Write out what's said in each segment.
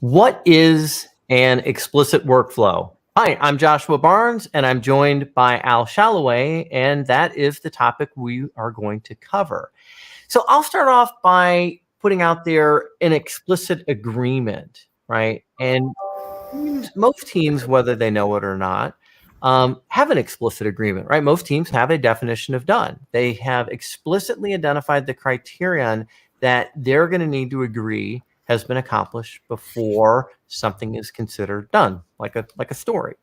What is an explicit workflow? Hi, I'm Joshua Barnes, and I'm joined by Al Shalloway, and that is the topic we are going to cover. So I'll start off by putting out there an explicit agreement, right? And most teams, whether they know it or not, have an explicit agreement, right? Most teams have a definition of done. They have explicitly identified the criterion that they're going to need to agree has been accomplished before something is considered done, like a story.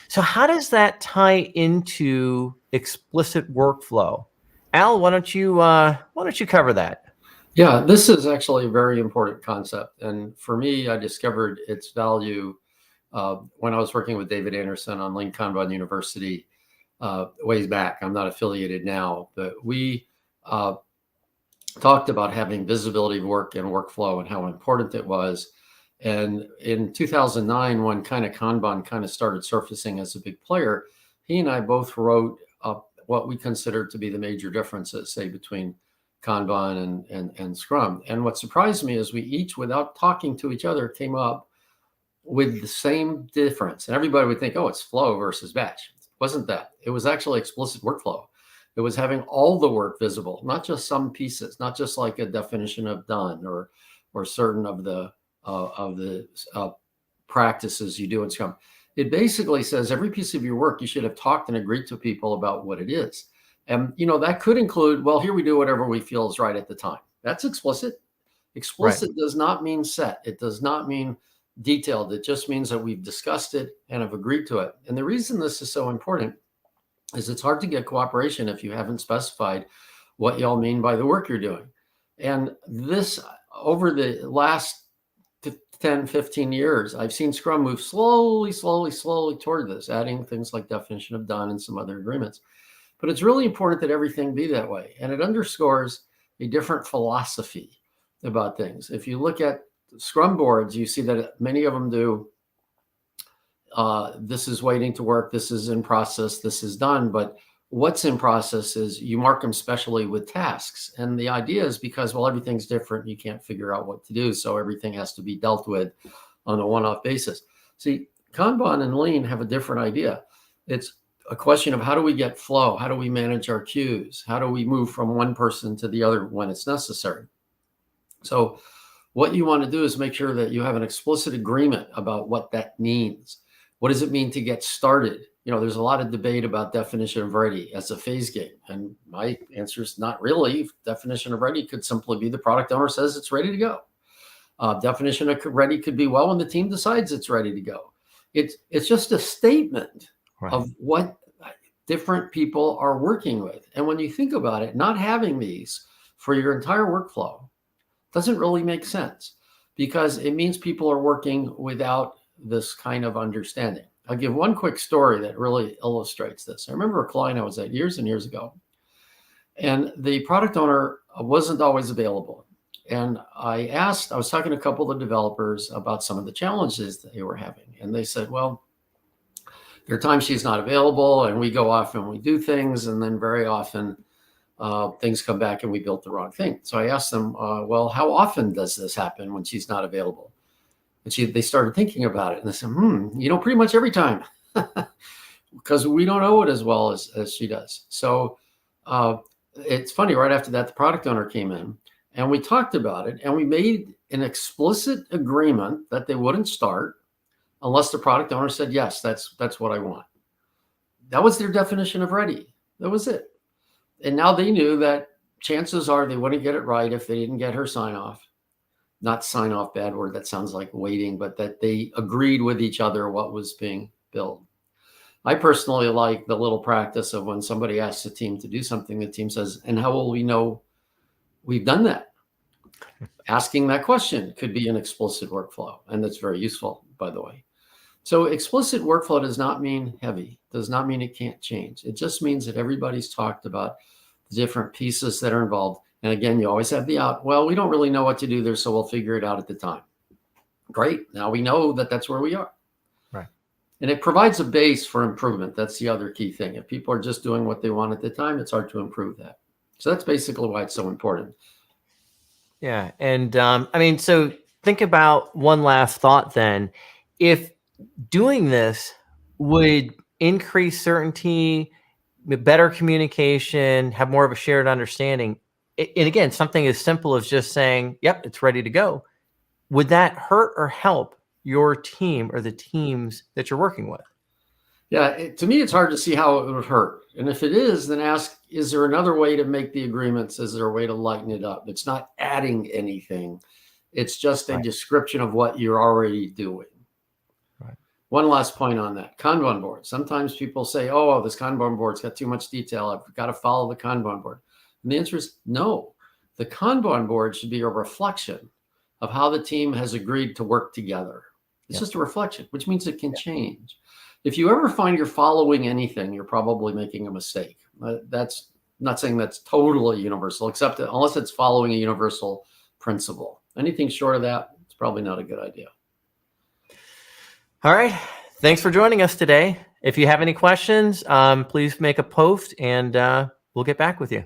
So how does that tie into explicit workflow? Al, why don't you cover that? Yeah, this is actually a very important concept. And for me, I discovered its value when I was working with David Anderson on Lean Kanban University ways back. I'm not affiliated now, but we talked about having visibility of work and workflow and how important it was. And in 2009, when kind of Kanban kind of started surfacing as a big player, he and I both wrote what we considered to be the major differences, say, between Kanban and Scrum. And what surprised me is we each, without talking to each other, came up with the same difference. And everybody would think, oh, it's flow versus batch. It wasn't that. It was actually explicit workflow. It was having all the work visible, not just some pieces, not just like a definition of done or certain of the practices you do in Scrum. It basically says every piece of your work you should have talked and agreed to people about what it is. And that could include, well, here we do whatever we feel is right at the time. That's explicit. Explicit does not mean set. It does not mean detailed. It just means that we've discussed it and have agreed to it. And the reason this is so important is it's hard to get cooperation if you haven't specified what y'all mean by the work you're doing. And this, over the last 10, 15 years, I've seen Scrum move slowly toward this, adding things like definition of done and some other agreements. But it's really important that everything be that way. And it underscores a different philosophy about things. If you look at Scrum boards, you see that many of them do this is waiting to work, this is in process, this is done. But what's in process is you mark them specially with tasks. And the idea is because, well, everything's different, you can't figure out what to do. So everything has to be dealt with on a one-off basis. See, Kanban and Lean have a different idea. It's a question of how do we get flow? How do we manage our queues? How do we move from one person to the other when it's necessary? So what you want to do is make sure that you have an explicit agreement about what that means. What does it mean to get started? There's a lot of debate about definition of ready as a phase game. And my answer is not really. Definition of ready could simply be the product owner says it's ready to go. Definition of ready could be, well, when the team decides it's ready to go. It's just a statement of what different people are working with. And when you think about it, not having these for your entire workflow doesn't really make sense because it means people are working without this kind of understanding. I'll give one quick story that really illustrates this. I remember a client I was at years and years ago, and the product owner wasn't always available. And I was talking to a couple of developers about some of the challenges that they were having. And they said, well, there are times she's not available and we go off and we do things. And then very often things come back and we built the wrong thing. So I asked them, well, how often does this happen when she's not available? And they started thinking about it and they said, pretty much every time because we don't know it as well as she does. So it's funny, right after that, the product owner came in and we talked about it and we made an explicit agreement that they wouldn't start unless the product owner said, yes, that's what I want. That was their definition of ready. That was it. And now they knew that chances are they wouldn't get it right if they didn't get her sign off. Not sign off, bad word, that sounds like waiting, but that they agreed with each other what was being built. I personally like the little practice of when somebody asks the team to do something, the team says, and how will we know we've done that? Asking that question could be an explicit workflow, and that's very useful, by the way. So explicit workflow does not mean heavy, does not mean it can't change. It just means that everybody's talked about the different pieces that are involved. And again, you always have the out, well, we don't really know what to do there, so we'll figure it out at the time. Great. Now we know that that's where we are. Right. And it provides a base for improvement. That's the other key thing. If people are just doing what they want at the time, it's hard to improve that. So that's basically why it's so important. Yeah. And so think about one last thought then. If doing this would increase certainty, better communication, have more of a shared understanding, and again, something as simple as just saying, yep, it's ready to go, would that hurt or help your team or the teams that you're working with? Yeah, to me, it's hard to see how it would hurt. And if it is, then ask, is there another way to make the agreements? Is there a way to lighten it up? It's not adding anything. It's just a description of what you're already doing. Right. One last point on that. Kanban board. Sometimes people say, oh, this Kanban board's got too much detail. I've got to follow the Kanban board. And the answer is no. The Kanban board should be a reflection of how the team has agreed to work together. It's just a reflection, which means it can change. If you ever find you're following anything, you're probably making a mistake. That's not saying that's totally universal, except unless it's following a universal principle. Anything short of that, it's probably not a good idea. All right. Thanks for joining us today. If you have any questions, please make a post and we'll get back with you.